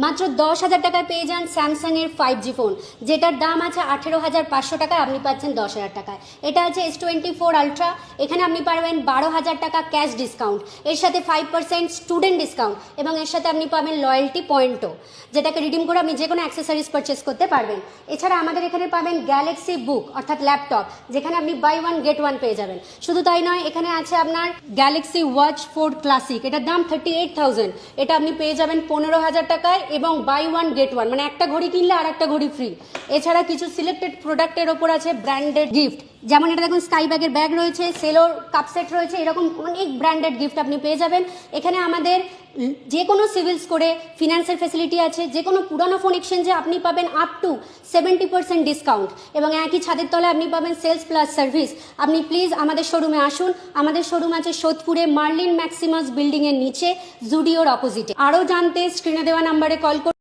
মাত্র 10,000 টাকায় পেয়ে যান স্যামসাংয়ের 5G ফোন, যেটার দাম আছে 18,500 টাকায়, আপনি পাচ্ছেন 10,000 টাকায়। এটা আছে S24 আলট্রা, এখানে আপনি পাবেন 12,000 টাকা ক্যাশ ডিসকাউন্ট, এর সাথে 5% স্টুডেন্ট ডিসকাউন্ট, এবং এর সাথে আপনি পাবেন লয়্যালটি পয়েন্টও, যেটাকে রিডিম করে আপনি যে কোনো অ্যাক্সেসরিজ পারচেস করতে পারবেন। এছাড়া আমাদের এখানে পাবেন গ্যালাক্সি বুক অর্থাৎ ল্যাপটপ, যেখানে আপনি বাই ওয়ান গেট ওয়ান পেয়ে যাবেন। শুধু তাই নয়, এখানে আছে আপনার গ্যালাক্সি ওয়াচ 4 ক্লাসিক, এটার দাম 38,000, এটা আপনি পেয়ে যাবেন 15,000 টাকায়, এবং বাই ওয়ান গেট ওয়ান, মানে একটা ঘড়ি কিনলে আর একটা ঘড়ি ফ্রি। এছাড়া কিছু সিলেক্টেড প্রোডাক্টের ওপর আছে ব্র্যান্ডেড গিফট, যেমন এটা দেখুন স্কাই ব্যাগের ব্যাগ রয়েছে, সেলোর কাপ সেট রয়েছে, এরকম অনেক ব্র্যান্ডেড গিফট আপনি পেয়ে যাবেন। এখানে আমাদের যে কোনো সিভিল স্কোরে ফিনান্সের ফেসিলিটি আছে, যে কোনো পুরানো ফোন এক্সচেঞ্জে আপনি পাবেন আপ টু 70% ডিসকাউন্ট, এবং একই ছাদের তলায় আপনি পাবেন সেলস প্লাস সার্ভিস। আপনি প্লিজ আমাদের শোরুমে আসুন। আমাদের শোরুম আছে সোদপুরে মার্লিন ম্যাক্সিমাস বিল্ডিংয়ের নিচে, জুডিওর অপোজিটে। আরও জানতে স্ক্রিনে দেওয়া নাম্বারে কল করুন।